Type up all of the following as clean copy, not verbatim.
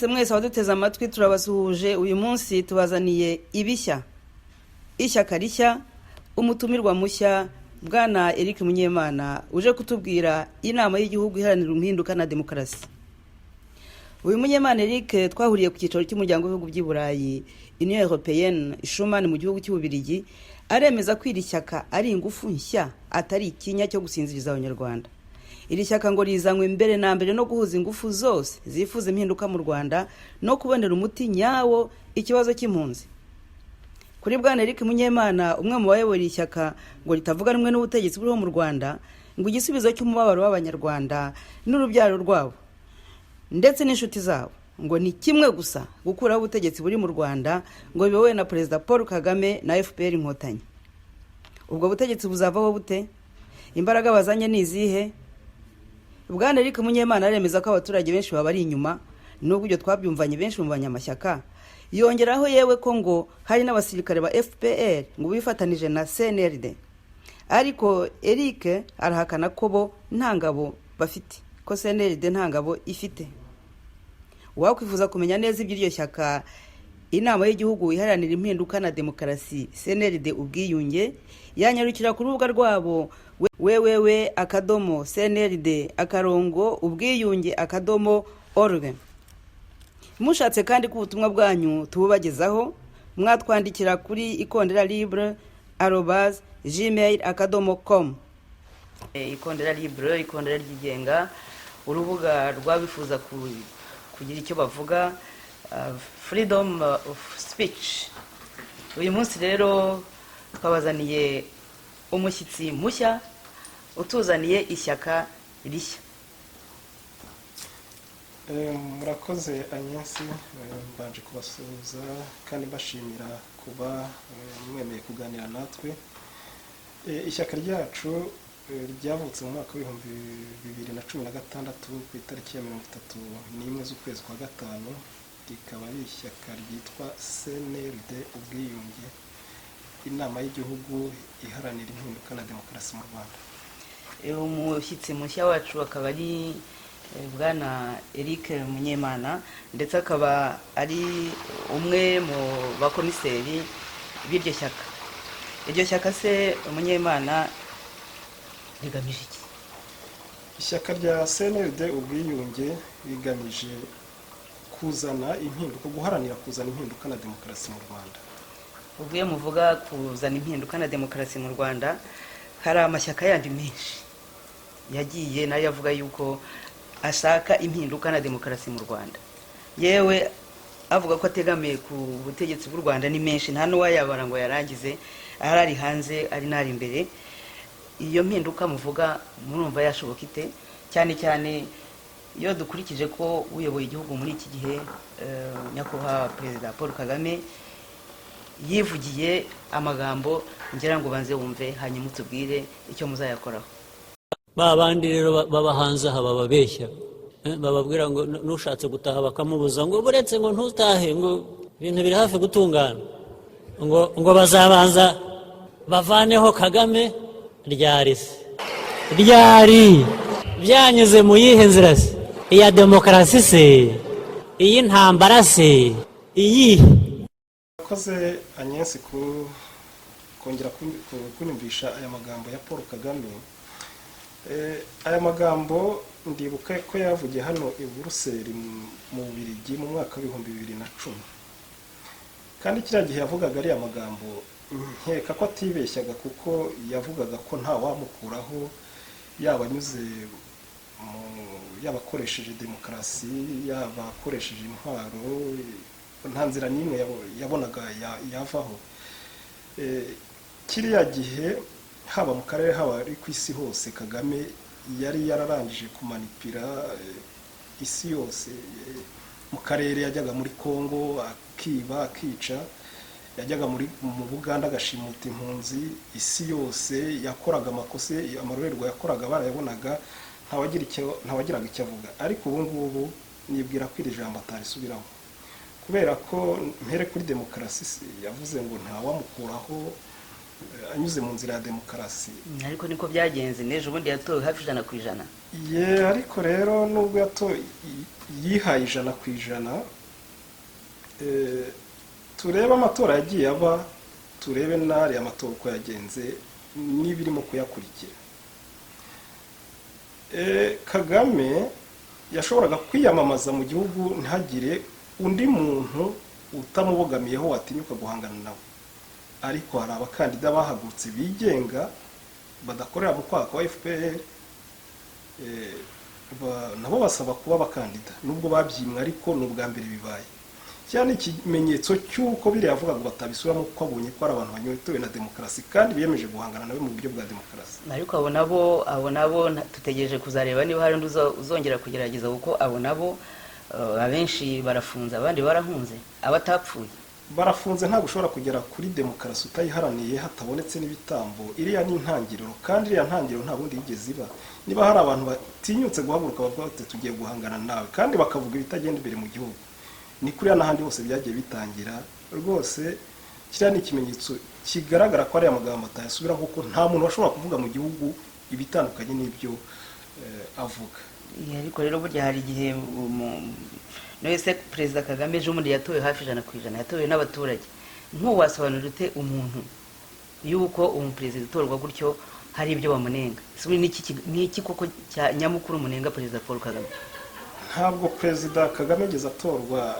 mwese abaduteze amatwi turabasuhuje. Uyu munsi tubazaniye ibishya, ishyaka rishya, umutumirwa mushya bwana Eric Munyemana uje kutubwira inama y'igihugu iharanira impinduka na demokarasi. Uyu Munyemana Eric twahuriye ku cyicaro cy'umuryango w'ibihugu by'i Burayi Union Européenne Schuman mu gihugu cy'Ububirigi, aremeza ko iri shyaka ari ingufu nshya atari ikinya cyo gusinziriza abanyarwanda. Iri shyaka ngo rizanywe mbere na mbere no guhuza ingufu zose zifuza impinduka mu Rwanda no kubonera umuti nyawo ikibazo cy'impunzi. Kuri bwana Eric Munyemana, umwe mu bayobora ishyaka ngo ritavuga rumwe n'ubutegetsi buriho mu Rwanda, ngo igisubizo cy'umubabaro w'abanyarwanda n'urubyaro rwabo ndetse n'inshuti zabo ngo ni kimwe gusa, gukuraho ubutegetsi buri mu Rwanda ngo biyobowe na Perezida Paul Kagame na FPR Inkotanyi. Ubwo butegetsi buzavaho bute? Imbaraga bazanye ni izihe? Bwana Eric Munyemana aremeza ko abaturage benshi bari inyuma, nubwo ibyo twabyumvanye benshi mu banyamashyaka. Yongeraho yewe ko ngo hari n'abasirikare ba FPR ngo bifatanije na CNRD. Ariko Eric arahakana ko bo nta ngabo bafite, ko CNRD nta ngabo ifite. Wakwifuza kumenya neza iby'iryo shyaka inama y'igihugu iharanira impinduka na demokarasi CNRD ubwiyunge, yanyarukira ku rubuga rwabo www.cnrd_ubwiyunge.org. Mushatse kandi ko ubutumwa bwanyu tububagezaho, mwatwandikira kuri ikondera_libre@gmail.com. Ikondera libre, ikondera ryigenga, urubuga rwabifuza kugira icyo bavuga, freedom of speech. Uyu munsi rero twabazaniye umushyitsi mushya utuzaniye ishyaka rishya. Murakoze Agnes, mbanje kubasuhuza kandi bashimira kuba mwemeye kuganira natwe. Ishyaka ryacu ryavutse mu mwaka w'ibihumbi 2016 ku itariki ya 31 z'ukwezi kwa gatanu, rikaba ari ishyaka ryitwa CNRD ubwiyunge, inama y'igihugu iharanira impinduka na demokarasi mu Rwanda. Umushyitsi mushya wacu akaba ari bwana Eric Munyemana, ndetse akaba ari umwe mu bakomiseri b'iryo shyaka. Iryo shyaka se Munyemana rigamije iki? Ishyaka rya CNRD ubwiyunge rigamije kuzana impinduka, guharanira kuzana impinduka na demokarasi mu Rwanda. Uvuye muvuga kuzana impinduka na demokarasi mu Rwanda, hari amashyaka yandi menshi yagiye nayo yavuga yuko ashaka impinduka na demokarasi mu Rwanda. Yewe avuga ko ategamiye ku butegetsi bw'u Rwanda ni menshi, nta n'uwayabara ngo yarangize, arari hanze ari nari imbere. Iyo mpinduka muvuga murumva yashoboka ite? Cyane cyane iyo dukurikije ko uyoboye igihugu muri iki gihe nyakubahwa Perezida Paul Kagame yivugiye amagambo ngira ngo banze wumve, hanyuma utubwire icyo muzayakoraho. Babandi rero baba hanze aha bababeshya, bababwira ngo nushatse gutaha bakamubuza ngo buretse ngo ntutahe, ngo ibintu biri hafi gutungana, ngo bazabanza bavaneho Kagame. Ryari byanyuze mu yihe nzira se? Iya demokarasi se? Iyi ntambara se? Iyi Murakoze Agnes kongera kunyumvisha aya magambo ya Paul Kagame. Aya magambo ndibuka ko yavugiye hano i Buruseli mu Bubiligi mu mwaka w'ibihumbi 2010, kandi kiriya gihe yavugaga ari amagambo nkeka ko atibeshyaga, kuko yavugaga ko nta wamukuraho, yaba anyuze yabakoresheje demokarasi, yabakoresheje intwaro, nta nzira n'imwe yabonaga yavaho. Kiriya gihe haba mu karere haba ari ku isi hose, Kagame yari yararangije kumanipira isi yose. Mu karere yajyaga muri Kongo akiba akica, yajyaga mu Buganda agashimuta impunzi, isi yose yakoraga amakosa, amarorerwa yakoraga barayabonaga, ntawagiraga icyo avuga. Ariko ubu ngubu nibwira ko iri jambo atarisubiraho, kubera ko mpere kuri demokarasi yavuze ngo nta wamukuraho anyuze mu nzira ya demokarasi. Ariko niko byagenze, nejo ubundi yatowe hafi 100%. ariko rero nubwo yihaye 100%, turebe amatora yagiye aba, turebe n'ari amatora uko yagenze n'ibirimo kuyakurikira. Kagame yashoboraga kwiyamamaza mu gihugu ntihagire undi muntu utamubogamiyeho watinyuka guhangana nawe, ariko hari abakandida bahagurutse bigenga badakorera mu kwaka wa FPR, nabo basaba kuba abakandida nubwo babyimwe, ariko n'ubwa mbere bibaye. Cyane ikimenyetso cy'uko biri yavuga ngo batabisubiramo kuko abonye ko ari abantu banyotewe na demokarasi kandi biyemeje guhangana nawe mu buryo bwa demokarasi. Ariko abo nabo tutegereje kuzareba niba hari undi uzongera kugerageza, kuko abo nabo abenshi barafunze, abandi barahunze, abatapfuye barafunze. Ntabwo ushobora kugera kuri demokarasi utayiharaniye hatabonetse n'ibitambo. Iriya ni intangiriro, kandi iriya ntangiriro nta bundi yigeze iba. Niba hari abantu batinyutse guhaguruka bavuga bati tugiye guhangana nawe kandi bakavuga ibitagenda imbere mu gihugu, ni kuriya n'ahandi hose byagiye bitangira. Rwose kiriya ni ikimenyetso kigaragara ko ari amagambo atayasubira, kuko nta muntu washobora kuvuga mu gihugu ibitandukanye n'ibyo avuga. Ariko rero burya hari igihe wese Perezida Kagame ejo bundi yatowe hafi 100%, yatowe n'abaturage. Wasobanurira ute umuntu yuko umuperezida utorwa gutyo hari ibyo bamunenga? Ni iki koko cya nyamukuru munenga Perezida Paul Kagame? Ntabwo Perezida Kagame ageze atorwa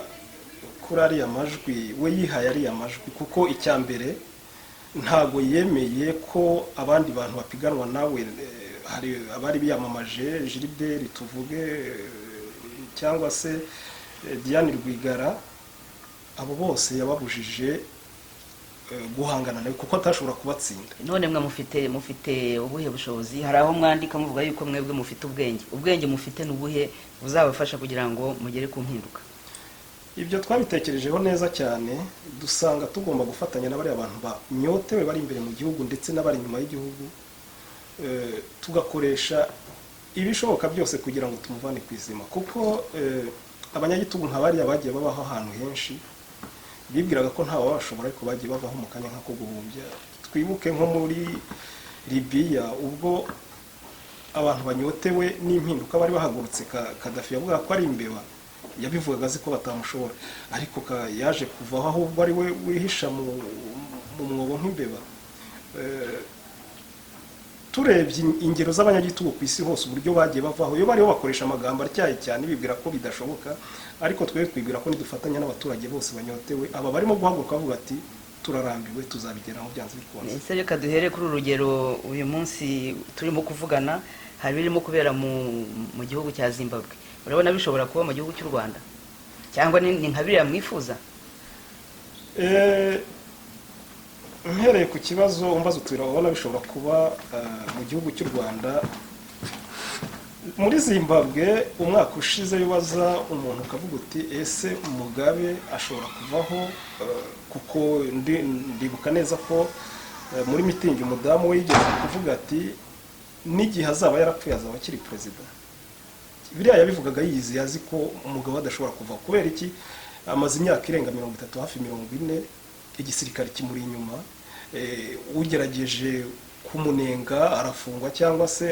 kuri ariya majwi, we yihaye ariya majwi, kuko icya mbere ntabwo yemeye ko abandi bantu bapiganwa nawe. Hari abari biyamamaje, Gilbert tuvuge cyangwa se Diane Rwigara, abo bose yababujije guhangana nawe kuko atashobora kubatsinda. None mwe mufite ubuhe bushobozi? Hari aho mwandika muvuga yuko mwebwe mufite ubwenge mufite n'ubuhe buzabafasha kugira ngo mugere ku mpinduka? Ibyo twabitekerejeho neza cyane, dusanga tugomba gufatanya n'abari abantu banyotewe bari imbere mu gihugu ndetse n'abari inyuma y'igihugu, tugakoresha ibishoboka byose kugira ngo tumuvane ku izima, kuko abanyagitugu nk'abariya bagiye babaho ahantu henshi, bibwiraga ko nta wabashobora, ariko bagiye bavaho mu kanya nk'ako guhumbya. Twibuke nko muri Libya, ubwo abantu banyotewe n'impinduka bari bahagurutse, Gaddafi yavuga ko ari imbeba, yabivugaga azi ko batamushobora, ariko yaje kuvaho ahubwo ari we wihisha mu mwobo nk'imbeba. Turebye ingero z'abanyagitugu ku isi hose uburyo bagiye bavaho, iyo bariho bakoresha amagambo atyaye cyane bibwira ko bidashoboka, ariko twebwe twibwira ko nidufatanya n'abaturage bose banyotewe, aba barimo guhaguruka bavuga ati turarambiwe, tuzabigeraho byanze bikunze. Ese reka duhere kuri urugero uyu munsi turimo kuvugana, hari birimo kubera mu gihugu cya Zimbabwe. Urabona bishobora kuba mu gihugu cy'u Rwanda, cyangwa ni nka biriya mwifuza? Mpereye ku kibazo umbaza turabona bishobora kuba mu gihugu cy'u Rwanda. Muri Zimbabwe umwaka ushize bibaza umuntu ukavuga uti ese Mugabe ashobora kuvaho, kuko ndibuka neza ko muri mitingi umudamu we yigeze kuvuga ati n'igihe azaba yarapfuye azaba akiri perezida. Biriya yabivugaga yizi, yazi ko umugabo adashobora kuvaho. Kubera iki? Amaze imyaka irenga 30 hafi 40, igisirikare kimuri inyuma, ugerageje kumunenga arafungwa cyangwa se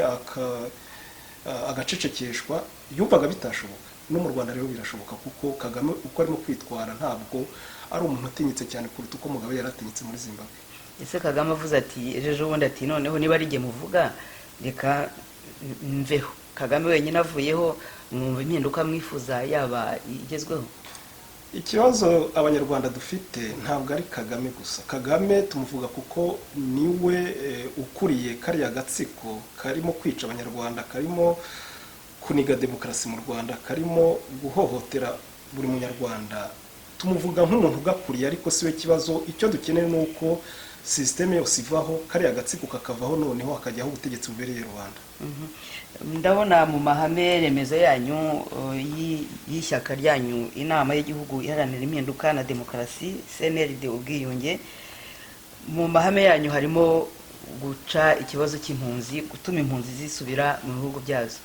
agacecekeshwa. Yumvaga bitashoboka. No mu Rwanda rero birashoboka, kuko Kagame uko arimo kwitwara ntabwo ari umuntu utinyitse cyane kuruta uko Mugabe yaratinyitse muri Zimbabwe. Ese Kagame avuze ati ejo bundi ati noneho niba ari muvuga reka mveho. Kagame wenyine avuyeho, mwumva impinduka mwifuza yaba igezweho? Ikibazo abanyarwanda dufite ntabwo ari Kagame gusa. Kagame tumuvuga kuko niwe ukuriye kariya gatsiko karimo kwica abanyarwanda, karimo kuniga demokarasi mu Rwanda, karimo guhohotera buri munyarwanda. Tumuvuga nk'umuntu ugakuriye, ariko siwe kibazo. Icyo dukeneye nuko systeme yose ivaho, kariya gatsiko kakavaho, noneho hakajyaho ubutegetsi bubereye rubanda. Ndabona mu mahame remezo yanyu y'ishyaka ryanyu inama y'igihugu iharanira impinduka na demokarasi CNRD ubwiyunge, mu mahame yanyu harimo guca ikibazo cy'impunzi, gutuma impunzi zisubira mu bihugu byazo.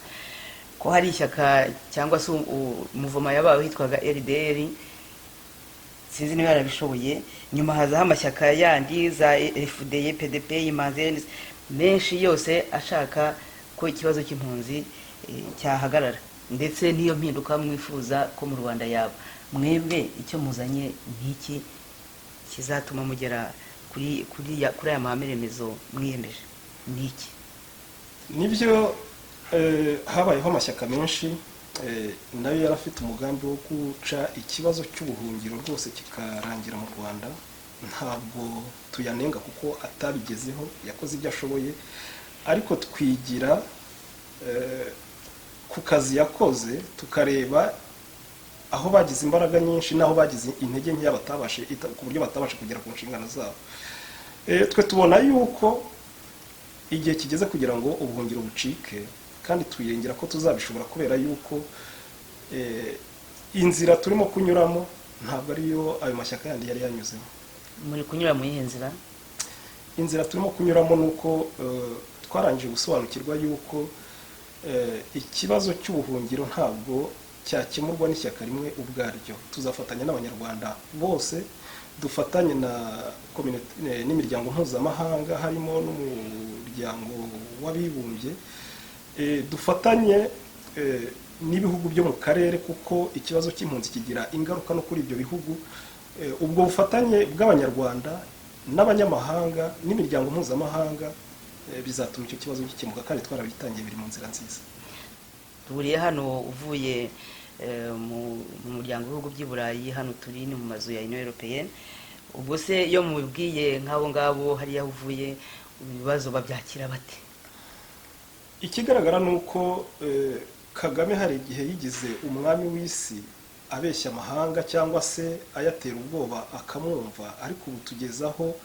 Ko hari ishyaka cyangwa se umuvuma yabaho hitwaga RDR, sinzi niba yarabishoboye, nyuma hazaho amashyaka yandi za FDP, PDP, Imanzi menshi yose ashaka ko ikibazo cy'impunzi cyahagarara ndetse n'iyo mpinduka mwifuza ko mu Rwanda yaba. Mwebwe icyo muzanye n'iki kizatuma mugera kuri aya mahame remezo mwiyemeje n'iki? Nibyo, habayeho amashyaka menshi nayo yarafite umugambi wo guca ikibazo cy'ubuhungiro rwose kikarangira mu Rwanda. Ntabwo tuyanenga kuko atabigezeho, yakoze ibyo ashoboye, ariko twigira ku kazi yakoze tukareba aho bagize imbaraga nyinshi n'aho bagize intege nkeya ku buryo batabasha kugera ku nshingano zabo. Twe tubona yuko igihe kigeze kugira ngo ubuhungiro bucike, kandi twirengera ko tuzabishobora kubera yuko inzira turimo kunyuramo ntabwo ariyo ayo mashyaka yandi yari yanyuzemo. Muri kunyura mu yihe nzira? Inzira turimo kunyuramo nuko twarangije gusobanukirwa yuko ikibazo cy'ubuhungiro ntabwo cyakemurwa n'ishyaka rimwe ubwaryo. Tuzafatanya n'abanyarwanda bose, dufatanye n'imiryango mpuzamahanga harimo n'umuryango w'abibumbye, dufatanye n'ibihugu byo mu karere kuko ikibazo cy'impunzi kigira ingaruka no kuri ibyo bihugu. Ubwo bufatanye bw'abanyarwanda n'abanyamahanga n'imiryango mpuzamahanga bizatuma icyo kibazo gikemuka, kandi twarabitangiye, biri mu nzira nziza. Turiye hano uvuye mu muryango w'ibihugu by'i Burayi, hano turi ni mu mazu ya Union Européenne. Ubwo se iyo mubwiye nk'abo ngabo hariya uvuye, ibibazo babyakira bate? Ikigaragara ni uko Kagame hari igihe yigize umwami w'isi, abeshya amahanga cyangwa se ayatera ubwoba akamwumva, ariko ubu tugezaho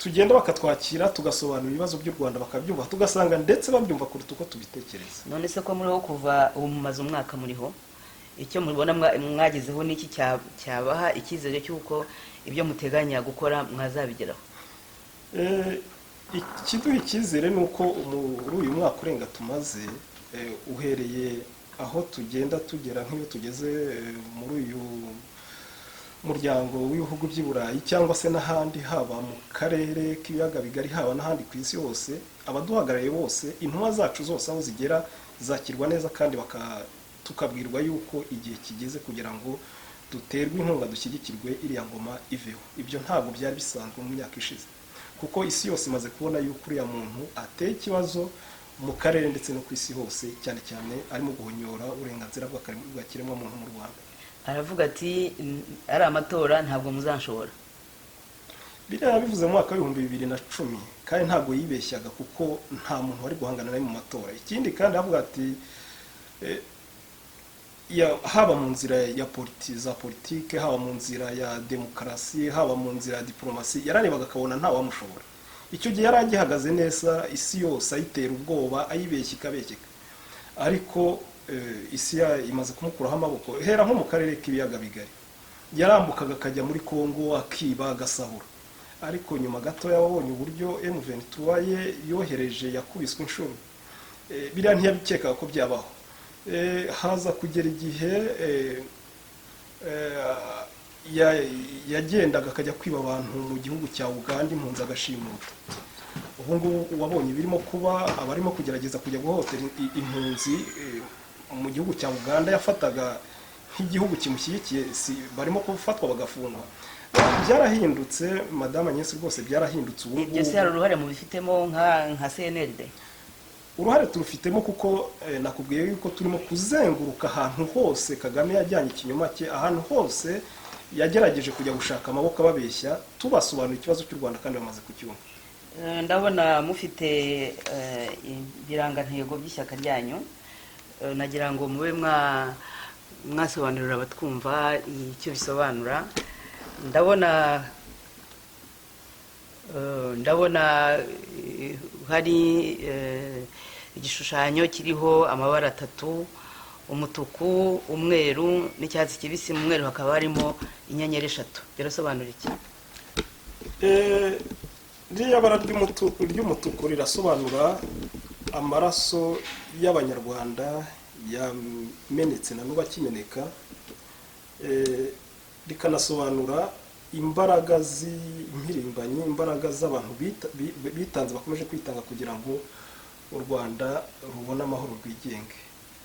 tugenda bakatwakira, tugasobanura ibibazo by'u Rwanda bakabyumva, tugasanga ndetse babyumva kuruta uko tubitekereza. None se ko muriho kuva ubu mu mazu umwaka muriho, icyo mubona mwagezeho n'iki cyabaha icyizere cy'uko ibyo muteganya gukora mwazabigeraho? Ikiduha icyizere ni uko muri uyu mwaka urenga tumaze, uhereye aho tugenda tugera nk'iyo tugeze muri uyu muryango w'ibihugu by'i Burayi cyangwa se n'ahandi, haba mu karere k'ibiyaga bigari, haba n'ahandi ku isi hose, abaduhagarariye bose, intumwa zacu zose aho zigera zakirwa neza, kandi tukabwirwa yuko igihe kigeze kugira ngo duterwe inkunga, dushyigikirwe, iriya ngoma iveho. Ibyo ntabwo byari bisanzwe mu myaka ishize, kuko isi yose imaze kubona yuko uriya muntu ateye ikibazo mu karere ndetse no ku isi hose, cyane cyane arimo guhonyora uburenganzira bw'ikiremwamuntu mu Rwanda. Aravuga ati ari amatora ntabwo muzanshobora. Biriya bivuze mu mwaka wa 2010, kandi ntabwo yibeshyaga kuko nta muntu wari guhangana nawe mu matora. Ikindi kandi avuga ati haba mu nzira ya politike, haba mu nzira ya demokarasi, haba mu nzira ya diplomasi, yararebaga akabona nta wamushobora. Icyo gihe yari agihagaze neza, isi yose ayitera ubwoba, ayibeshya ikabeshyeka, ariko isi imaze kumukuraho amaboko. Hera nko mu karere k'ibiyaga bigari, yarambukaga akajya muri Kongo akiba agasahura, ariko nyuma gato yabonye uburyo M23 ye yohereje yakubiswe inshuro, biriya ntiyabikekaga ko byabaho. Haza kugera igihe yagendaga akajya kwiba abantu mu gihugu cya Uganda, impunzi agashimuta. Ubu ngubu wabonye birimo kuba, abarimo kugerageza kujya guhotera impunzi mu gihugu cya Uganda yafataga nk'igihugu kimushyigikiye, barimo kufatwa bagafungwa. Byarahindutse Madame Agnes, rwose byarahindutse. Ubu ibyo se hari uruhare mu bifitemo nka CNLD? Uruhare turufitemo kuko nakubwiye yuko turimo kuzenguruka ahantu hose Kagame yajyanye ikinyoma cye, ahantu hose yagerageje kujya gushaka amaboko ababeshya, tubasobanura ikibazo cy'u Rwanda kandi bamaze kucyumva. Ndabona mufite ibirangantego by'ishyaka ryanyu, nagira ngo mube mwasobanurira abatwumva icyo bisobanura. Ndabona hari igishushanyo kiriho amabara atatu, umutuku, umweru n'icyatsi kibisi. Mu mweru hakaba harimo inyenyeri 3. Birasobanura iki? Ririya bara ry'umutuku rirasobanura amaraso y'abanyarwanda yamenetse na n'ubu akimeneka, rikanasobanura imbaraga z'impirimbanyi, imbaraga z'abantu bitanze, bakomeje kwitanga kugira ngo u Rwanda rubona amahoro rwigenge.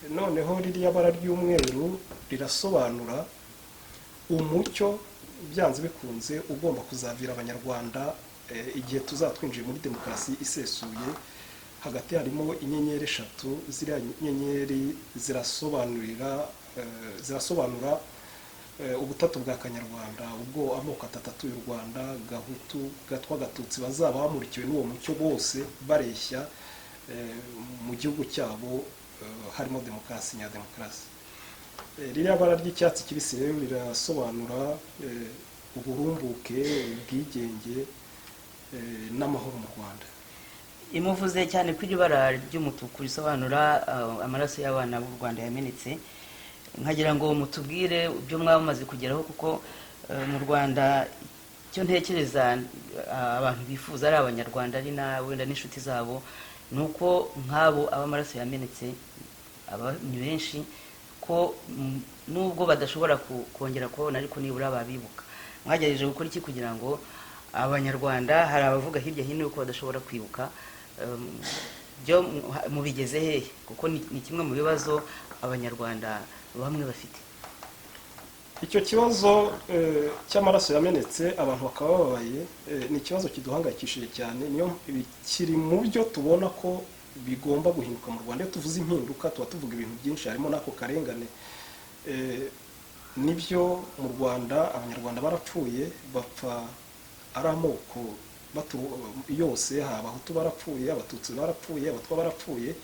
Noneho ririya bara ry'umweru rirasobanura umucyo byanze bikunze ugomba kuzavira abanyarwanda igihe tuzatwinjiye muri demokarasi isesuye. Hagati harimo inyenyeri eshatu, ziriya nyenyeri zirasobanura ubutatu bwa Kanyarwanda, ubwo amoko atatu y'u Rwanda, Gahutu, Gatwa, Gatutsi, bazaba bamurikiwe n'uwo mucyo bose bareshya mu gihugu cyabo harimo demokarasi nyademokarasi. Ririya bara ry'icyatsi kibisi rero rirasobanura uburumbuke, ubwigenge n'amahoro mu Rwanda. imuvuze cyane ko ibara ry'umutuku risobanura amaraso y'abana b'u Rwanda yamenetse. Nkagira ngo mutubwire ibyo mwamaze kugeraho, kuko mu Rwanda icyo ntekereza abantu bifuza ari abanyarwanda ari na wenda n'inshuti zabo, nuko nk'abo abamaraso yamenetse ni benshi, ko nubwo badashobora kongera kubona ariko nibura babibuka. Mwagerageje gukora iki kugira ngo abanyarwanda, hari abavuga hirya hino yuko badashobora kwibuka, byo mubigeze hehe? Kuko ni kimwe mu bibazo abanyarwanda bamwe bafite. Icyo kibazo cy'amaraso yamenetse abantu bakaba babaye, ni ikibazo kiduhangayikishije cyane. Niyo kiri mu byo tubona ko bigomba guhinduka mu Rwanda. Iyo tuvuze impinduka tuba tuvuga ibintu byinshi, harimo n'ako karengane. Nibyo mu Rwanda abanyarwanda barapfuye, bapfa ari amoko yose, Abahutu barapfuye, Abatutsi barapfuye, Abatwa barapfuye.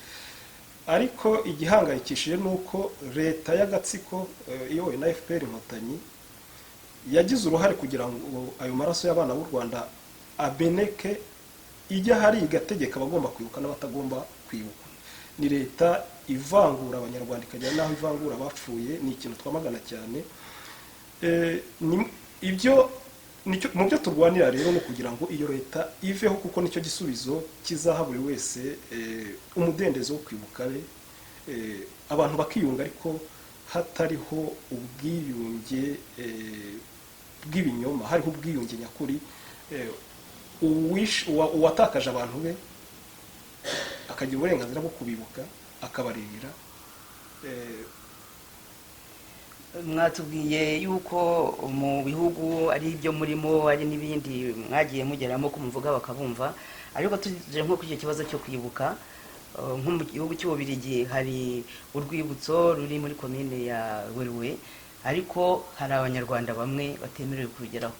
Ariko igihangayikishije ni uko leta y'agatsiko iyobowe na FPR Inkotanyi yagize uruhare kugira ngo ayo maraso y'abana b'u Rwanda abeneke, ijya hari igategeka abagomba kwibuka n'abatagomba kwibuka. Ni leta ivangura abanyarwanda ikajya naho ivangura abapfuye. Ni ikintu twamagana cyane. Ibyo mu byo turwanira rero no kugira ngo iyo leta iveho, kuko nicyo gisubizo kizaha buri wese umudendezo wo kwibuka, abantu bakiyunga, ariko hatariho ubwiyunge bw'ibinyoma, hariho ubwiyunge nyakuri. Uwatakaje abantu be akagira uburenganzira bwo kubibuka, akabaririra. Mwatubwiye yuko mu bihugu ari ibyo murimo, ari n'ibindi mwagiye mugeramo ko muvuga bakabumva, ariko tuje nko kuri icyo kibazo cyo kwibuka, nko mu gihugu cy'Ububiligi hari urwibutso ruri muri komine ya Werurwe, ariko hari abanyarwanda bamwe batemerewe kurugeraho.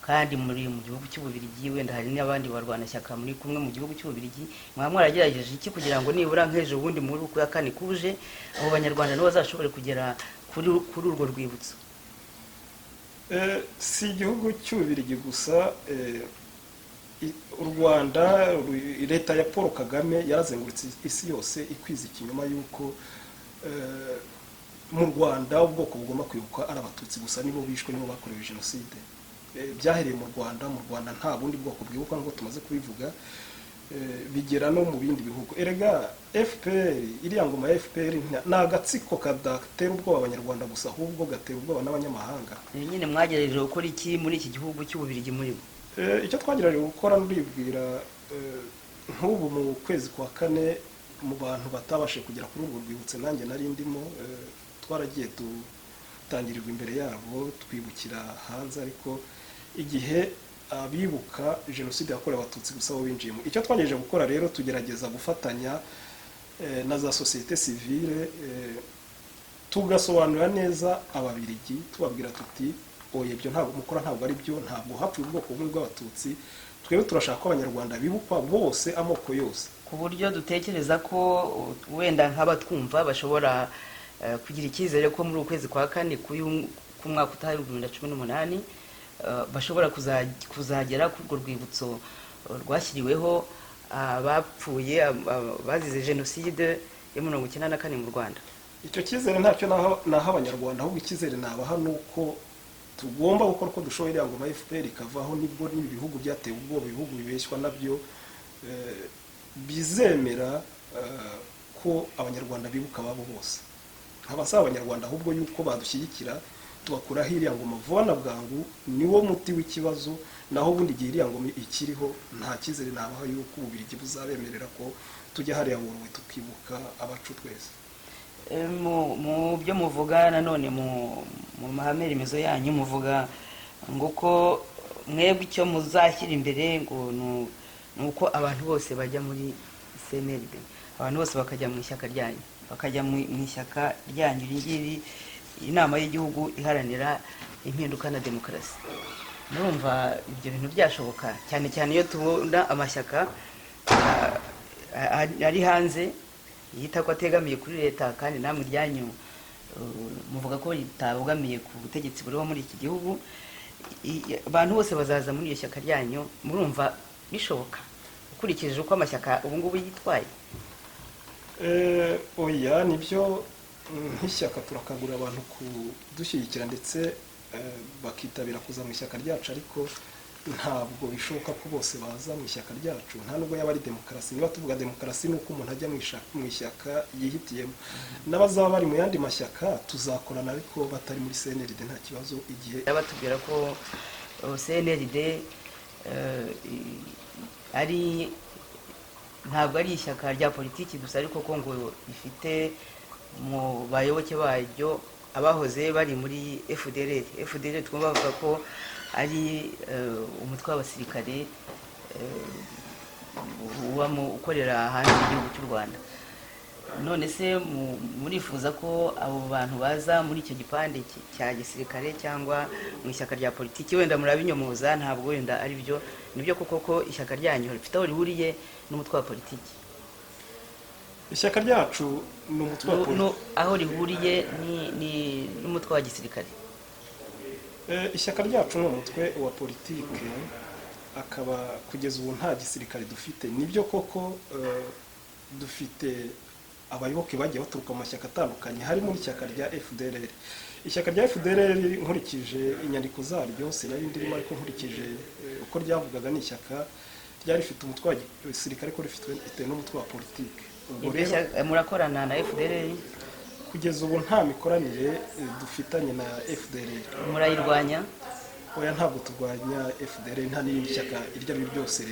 Kandi muri mu gihugu cy'Ububiligi wenda hari n'abandi barwanashyaka muri kumwe mu gihugu cy'Ububiligi, mwagerageje iki kugira ngo nibura nk'ejo bundi muri uku ya kane kuje abo banyarwanda nabo bazashobore kugera kuri urwo rwibutso? Si igihugu cy'Ububiligi gusa, u Rwanda, leta ya Paul Kagame yarazengurutse isi yose ikwiza ikinyoma yuko mu Rwanda ubwoko bugomba kwibuka ari Abatutsi gusa, nibo bishwe, nibo bakorewe jenoside. Byahereye mu Rwanda nta bundi bwoko bwibuka ngo tumaze kubivuga, bigera no mu bindi bihugu. Erega FPR, iriya ngoma ya FPR nta gatsiko kadatera ubwoba abanyarwanda gusa, ahubwo gatera ubwoba n'abanyamahanga. Nyine mwagerageje gukora iki muri iki gihugu cy'Ububiligi muri bo? Icyo twagerageje gukora ndibwira, nk'ubu mu kwezi kwa kane, mu bantu batabashe kugera kuri urwo rwibutso nanjye nari ndimo, twaragiye dutangirirwa imbere yabo twibukira hanze, ariko igihe abibuka jenoside yakorewe Abatutsi gusa bo binjiyemo. Icyo twagerageje gukora rero, tugerageza gufatanya na za societe civile, tugasobanurira neza Ababiligi, tubabwira tuti oye ibyo ntabwo mukora, ntabwo ari byo, ntabwo hapfuye ubwoko bumwe bw'Abatutsi, twebwe turashaka ko abanyarwanda bibukwa bose, amoko yose. Ku buryo dutekereza ko wenda nk'abatwumva bashobora kugira icyizere ko muri ukwezi kwa kane k'umwaka utaha 2018 bashobora kuzagera kuri urwo rwibutso rwashyiriweho abapfuye bazize jenoside ya 1994 mu Rwanda. Icyo cyizere ntacyo naho abanyarwanda, ahubwo icyizere nabaha nuko tugomba gukora uko dushoboye iriya ngoma FPR ikavaho, nibwo n'ibi bihugu byateye ubwoba, ibihugu bibeshywa nabyo bizemera ko abanyarwanda bibuka ababo bose. Nk'abasaba abanyarwanda ahubwo yuko badushyigikira tubakuraho iriya ngoma vuba na bwangu, niwo muti w'ikibazo. Naho ubundi igihe iriya ngoma ikiriho, nta cyizere nabaho yuko Ububiligi buzabemerera ko tujya hariya Buruwe tukibuka abacu twese. Mu byo muvuga nanone mu mahame remezo yanyu muvuga ngo ko mwebwe icyo muzashyira imbere ngo ni uko abantu bose bajya muri CNLD, abantu bose bakajya mu ishyaka ryanyu, bakajya mu ishyaka ryanyu ringiri, inama y'igihugu iharanira impinduka na demokarasi. Murumva ibyo bintu byashoboka, cyane cyane iyo tubona amashyaka ari hanze yita ko ategamiye kuri leta, kandi namwe ryanyu muvuga ko ritabogamiye ku butegetsi buriho muri iki gihugu. Abantu bose bazaza muri iyo shyaka ryanyu, murumva bishoboka ukurikije uko amashyaka ubu ngubu yitwaye? Oya, nibyo nk'ishyaka turakagura abantu kudushyigikira ndetse bakitabira kuza mu ishyaka ryacu, ariko ntabwo bishoboka ko bose baza mu ishyaka ryacu, nta nubwo yaba ari demokarasi. Niba tuvuga demokarasi ni uko umuntu ajya mu ishyaka yihitiyemo. N'abazaba bari mu yandi mashyaka tuzakorana, ariko batari muri CNLD nta kibazo. Igihe batubwira ko CNLD ntabwo ari ishyaka rya politiki gusa, ariko ko ngo ifite mu bayoboke baryo abahoze bari muri FDLR twumva bavuga ko ari umutwe w'abasirikare ukorera hanze y'igihugu cy'u Rwanda. None se murifuza ko abo bantu baza muri icyo gipande cya gisirikare cyangwa mu ishyaka rya politiki? Wenda murabinyomoza, ntabwo wenda ari byo. Nibyo koko ko ishyaka ryanyu rifite aho rihuriye n'umutwe wa politiki? ishyaka ryacu ni umutwe wa politiki, aho rihuriye n'umutwe wa gisirikare. Ishyaka ryacu ni umutwe wa politiki, akaba kugeza ubu nta gisirikare dufite. Nibyo koko dufite abayoboke bagiye baturuka mu mashyaka atandukanye, harimo n'ishyaka rya FDLR. Ishyaka rya FDLR nkurikije inyandiko zaryo sinari ndirimo, ariko nkurikije uko ryavugaga ni ishyaka ryari rifite umutwe wa gisirikare, ko rifite n'umutwe wa politiki. Murakorana na FDLR? Kugeza ubu nta mikoranire dufitanye na FDLR. Murayirwanya? Oya, ntabwo turwanya FDLR, nta n'irindi shyaka iryo ari ryo ryose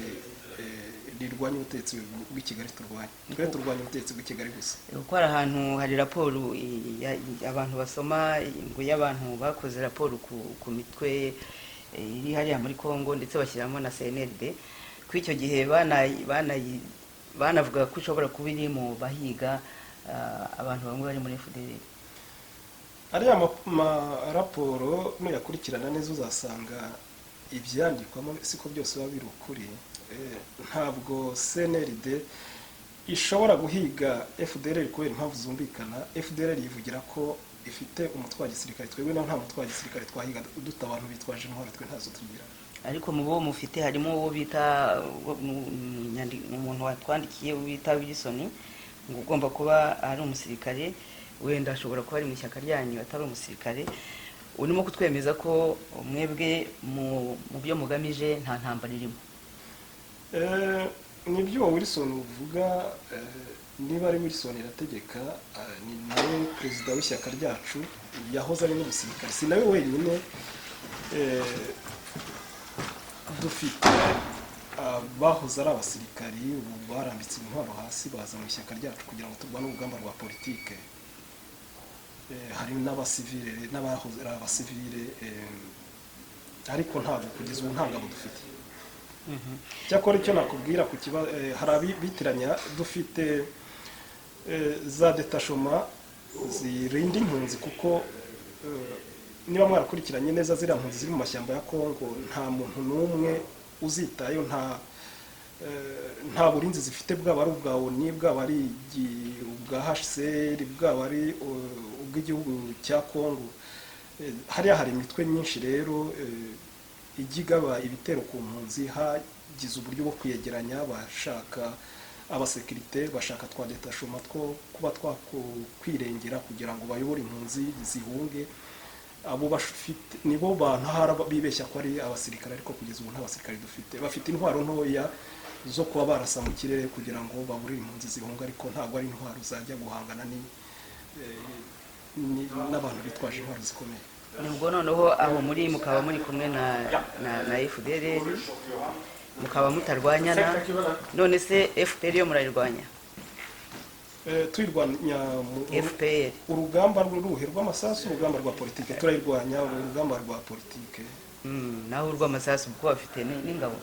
rirwanya ubutegetsi bw'i Kigali turwanya. Twe turwanya ubutegetsi bw'i Kigali gusa. Kuko hari ahantu hari raporo abantu basoma ngo y'abantu bakoze raporo ku mitwe iri hariya muri Kongo, ndetse bashyiramo na CNLD. Kuri icyo gihe banavuga ko ushobora kuba iri mu bahiga abantu bamwe bari muri FDLR. Ariya raporo nuyakurikirana neza uzasanga ibyandikwamo siko byose biba biri ukuri. Ntabwo CNLD ishobora guhiga FDLR kubera impamvu zumvikana. FDLR yivugira ko ifite umutwe wa gisirikare, twebwe nta mutwe wa gisirikare twahiga duta abantu bitwaje intwaro, twe ntazo tugira. Ariko mu bo mufite harimo uwo bita umuntu watwandikiye bita Wilson, ngo ugomba kuba ari umusirikare, wenda ashobora kuba ari mu ishyaka ryanyu atari umusirikare. Urimo kutwemeza ko mwebwe mu byo mugamije nta ntambara irimo? Nibyo Wilson uvuga, niba ari Wilson irategeka, ni nawe perezida w'ishyaka ryacu, yahoze ari n'umusirikare. Si nawe wenyine, dufite bahoze ari abasirikari, ubu barambitse intwaro hasi baza mu ishyaka ryacu kugira ngo turwane urugamba rwa politike. Hari n'abasivile n'abahoze ari abasivile, ariko ntabwo kugeza ubu nta ngabo dufite. Cyakora icyo nakubwira ku kibazo, hari abitiranya, dufite za detachement zirinda impunzi, kuko niba mwarakurikiranye neza ziriya mpunzi ziri mu mashyamba ya Kongo, nta muntu n'umwe uzitayo, nta burinzi zifite, bwaba ari ubwa ONU, bwaba ari ubwa HCR, bwaba ari ubw'igihugu cya Kongo. Hariya hari imitwe myinshi rero ijya igaba ibitero ku mpunzi, hagize uburyo bwo kwiyegeranya, bashaka abasekirite, bashaka twa detachement two kuba twakwirengera kugira ngo bayobore impunzi zihunge. Abo bafite nibo bantu bibeshya ko ari abasirikare, ariko kugeza ubu nta basirikare dufite. Bafite intwaro ntoya zo kuba barasa mu kirere kugira ngo baburire impunzi zihunga, ariko ntabwo ari intwaro zajya guhangana n'abantu bitwaje intwaro zikomeye. Nubwo noneho aho mukaba muri kumwe na FDLR, mukaba mutarwanyana, none se FPR yo murayirwanya? tuyirwanya FPR urugamba ruhe rw'amasasu, urugamba rwa politike turayirwanya, urugamba rwa politike. naho urw'amasasu kuko bafite n'ingabo.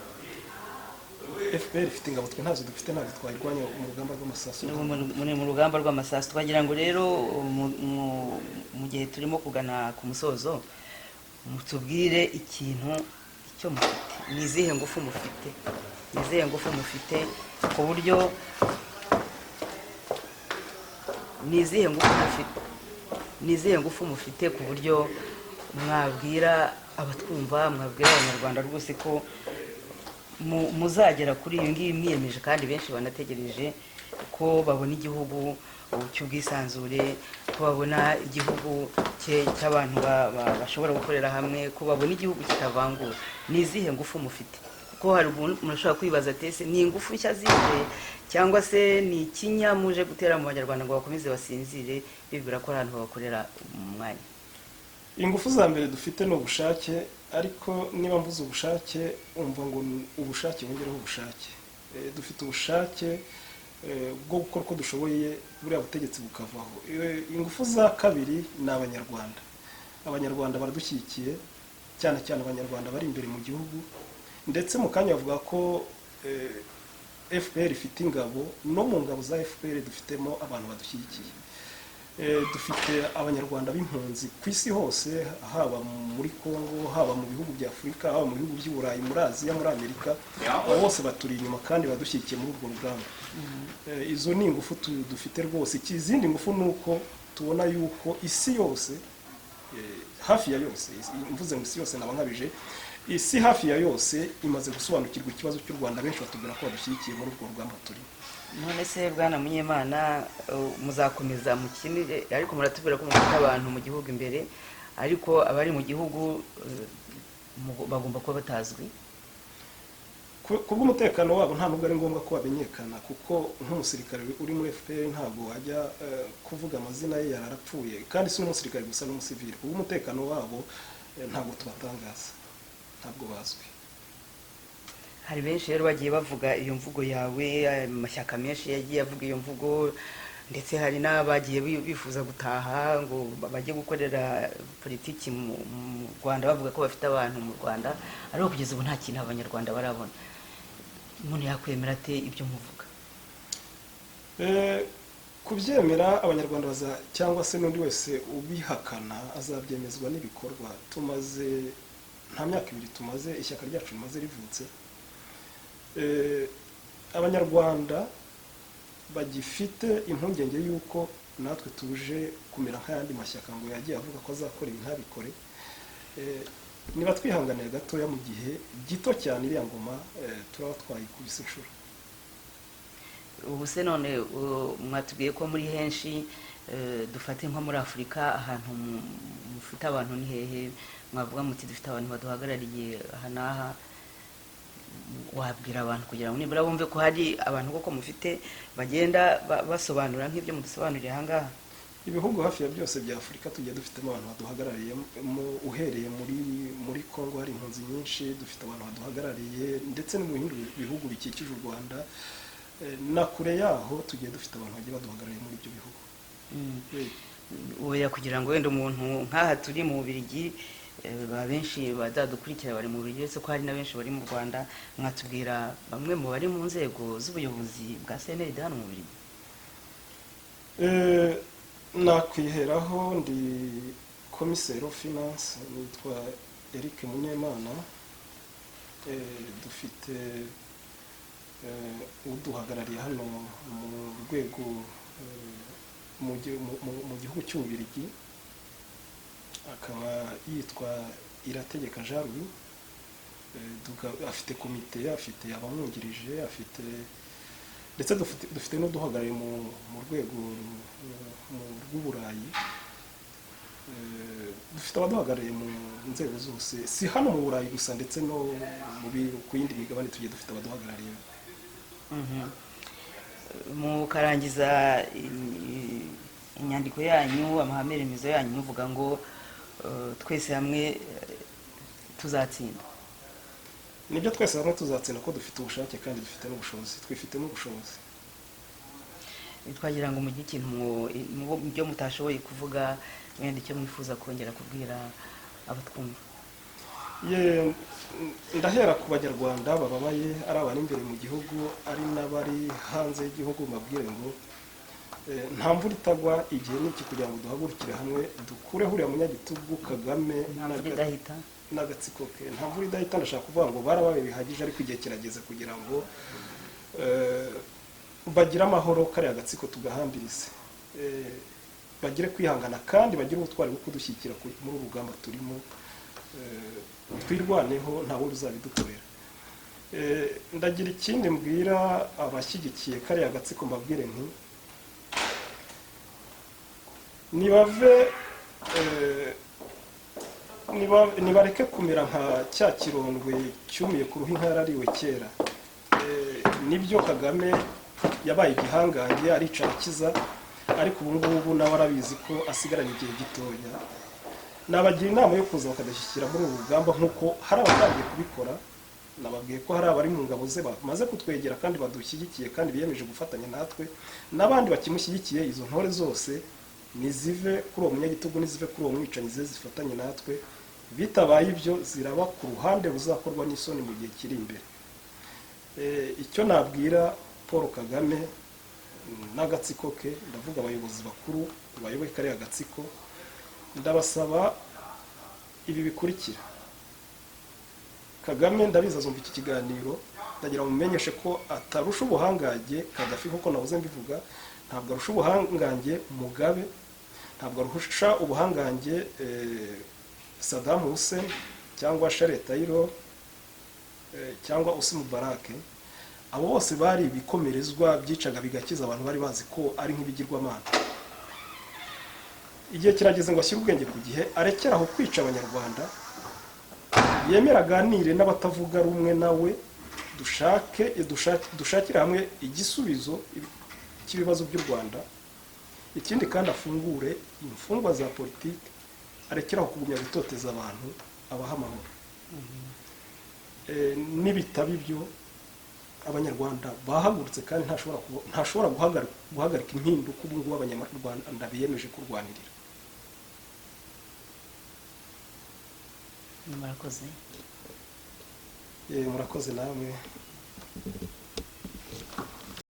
FPR ifite ingabo, twe ntazo dufite, ntabwo twayirwanya mu rugamba rw'amasasu. mu rugamba rw'amasasu twagira ngo rero mu gihe turimo kugana ku musozo mutubwire ikintu icyo mufite, ni izihe ngufu mufite ku buryo ni izihe ngufu mufite ku buryo mwabwira abatwumva, mwabwira abanyarwanda rwose ko muzagera kuri ibi ngibi mwiyemeje, kandi benshi banategereje ko babona igihugu cy'ubwisanzure, ko babona igihugu cy'abantu bashobora gukorera hamwe, ko babona igihugu kitavangura. Ni izihe ngufu mufite? Kuko hari umuntu ashobora kwibaza ati ese ni ingufu nshya zije cyangwa se ni ikinya muje gutera mu banyarwanda ngo bakomeze basinzire bibwira ko abantu babakorera mu mwanya? Ingufu za mbere dufite ni ubushake, ariko niba mvuze ubushake umva ngo ubushake wongereho ubushake. Dufite ubushake bwo gukora uko dushoboye buriya butegetsi bukavaho. Ingufu za kabiri ni abanyarwanda. Abanyarwanda baradushyigikiye, cyane cyane abanyarwanda bari imbere mu gihugu, ndetse mu kanya bavuga ko FPR ifite ingabo, no mu ngabo za FPR dufitemo abantu badushyigikiye. Dufite abanyarwanda b'impunzi ku isi hose, haba muri Kongo, haba mu bihugu bya Afurika, haba mu bihugu by'i Burayi, muri Aziya, muri Amerika, abo bose baturi inyuma kandi badushyigikiye muri urwo rugamba. Izo ni ingufu dufite rwose. Izindi ngufu ni uko tubona yuko isi yose, hafi ya yose, mvuze ngo isi yose naba nkabije, isi hafi ya yose imaze gusobanukirwa ikibazo cy'u Rwanda, benshi batubwira ko badushyigikiye muri urwo rugamba turi. None se Bwana Munyemana, muzakomeza mukinire, ariko muratubwira ko mufite abantu mu gihugu imbere, ariko abari mu gihugu bagomba kuba batazwi? Kubw'umutekano wabo nta nubwo ari ngombwa ko bamenyekana, kuko nk'umusirikare uri muri FPR ntabwo wajya kuvuga amazina ye yarapfuye, kandi si n'umusirikare gusa n'umusivili. Kubw'umutekano wabo ntabwo tubatangaza, ntabwo bazwi. Hari benshi rero bagiye bavuga iyo mvugo yawe, amashyaka menshi yagiye avuga iyo mvugo, ndetse hari n'abagiye bifuza gutaha ngo bajye gukorera politiki mu Rwanda, bavuga ko bafite abantu mu Rwanda, ariko kugeza ubu nta kintu abanyarwanda barabona. Umuntu yakwemera ate ibyo muvuga? Kubyemera abanyarwanda cyangwa se n'undi wese ubihakana azabyemezwa n'ibikorwa. Tumaze nta myaka 2 tumaze, ishyaka ryacu rimaze rivutse. Abanyarwanda bagifite impungenge y'uko natwe tuje kumera nk'ayandi mashyaka ngo yagiye avuga ko azakora ibi ntabikore. Niba twihanganiye gatoya, mu gihe gito cyane iriya ngoma turaba twayikubise inshuro. Ubu se none mwatubwiye ko muri henshi, dufate nko muri Afurika, ahantu mufite abantu ni hehe? Mwavuga muti dufite abantu baduhagarariye aha n'aha. Wabwira abantu kugira ngo nibura bumve ko hari abantu koko mufite bagenda basobanura nk'ibyo mudusobanuriye aha ngaha? Ibihugu hafi ya byose bya Afurika tugiye dufitemo abantu baduhagarariye. Uhereye muri Kongo hari impunzi nyinshi, dufite abantu baduhagarariye, ndetse no mu bindi bihugu bikikije u Rwanda na kure yaho tugiye dufite abantu bagiye baduhagarariye muri ibyo bihugu. Oya, kugira ngo wenda umuntu nk'aha turi mu Bubiligi, benshi bazadukurikira bari mu Bubiligi, uretse ko hari na benshi bari mu Rwanda, mwatubwira bamwe mu bari mu nzego z'ubuyobozi bwa CNRD hano mu Bubiligi? Nakwiheraho, ndi komiseri wa finance, nitwa Eric Munyemana. Dufite uduhagarariye hano mu rwego mu gihugu cy'Ububiligi, akaba yitwa Irategeka Jean Louis. Afite komite, afite abamwungirije, afite ndetse dufite n'uduhagarariye mu rwego rw'Uburayi. Dufite abaduhagarariye mu nzego zose, si hano mu Burayi gusa, ndetse no ku yindi migabane tugiye dufite abaduhagarariye. Mukarangiza inyandiko yanyu, amahame remezo yanyu, muvuga ngo twese hamwe tuzatsinda. Nibyo, twese hamwe tuzatsinda, ko dufite ubushake kandi dufite n'ubushobozi, twifite n'ubushobozi. twagira ngo mugire ikintu mu byo mutashoboye kuvuga wenda icyo mwifuza kongera kubwira abatwumva. Ndahera ku banyarwanda bababaye, ari abari imbere mu gihugu ari n'abari hanze y'igihugu, mbabwire ngo nta mvura itagwa, igihe n'iki kugira ngo duhagurukire hamwe dukureho uriya munyagitugu Kagame n'agatsiko ke. Nta mvura idahita, ndashaka kuvuga ngo barabaye bihagije, ariko igihe kirageze kugira ngo bagire amahoro, kariya agatsiko tugahambirize, bagire kwihangana kandi bagire ubutwari bwo kudushyigikira muri uru rugamba turimo, twirwaneho nta wundi uzabidukorera. Ndagira ikindi mbwira abashyigikiye kariya agatsiko, mbabwire nti nibareke kumera nka cya kirondwe cyumiye ku ruhu inka yarariwe kera. Nibyo Kagame yabaye igihangange, aricara akiza, ariko ubu ngubu nawe arabizi ko asigaranye igihe gitoya. Nabagira inama yo kuza bakadashyikira muri uru rugamba, nk'uko hari abatangiye kubikora. Nababwiye ko hari abari mu ngabo ze bamaze kutwegera kandi badushyigikiye kandi biyemeje gufatanya natwe, n'abandi bakimushyigikiye. Izo ntore zose nizive kuri uwo munyagitugu, nizive kuri uwo mwicanyi, ze zifatanye natwe. Bitabaye ibyo ziraba ku ruhande ruzakorwa n'isoni mu gihe kiri imbere. Icyo nabwira Paul Kagame n'agatsiko ke, ndavuga abayobozi bakuru bayoboye kariya agatsiko, ndabasaba ibi bikurikira. Kagame ndabizi azumva iki kiganiro, ndagira ngo mumenyeshe ko atarusha ubuhangange Kadafi, kuko nabuze mbivuga. Ntabwo arusha ubuhangange Mugabe, ntabwo arusha ubuhangange Saddam Hussein cyangwa Charles Taylor cyangwa Hosni Mubarak. Abo bose bari ibikomerezwa byicaga bigakiza abantu, bari bazi ko ari nk'ibigirwamana. Igihe kirageze ngo ashyire ubwenge ku gihe, arekera aho kwica abanyarwanda, yemera aganire n'abatavuga rumwe nawe, dushakire hamwe igisubizo cy'ibibazo by'u Rwanda. Ikindi kandi afungure imfungwa za politiki, arekeraho kugumya gutoteza abantu, abaha amahoro. N'ibitaba ibyo abanyarwanda bahagurutse kandi ntashobora guhagarika impinduka ubu ngubu abanyarwanda biyemeje kurwanirira. Murakoze. Murakoze namwe.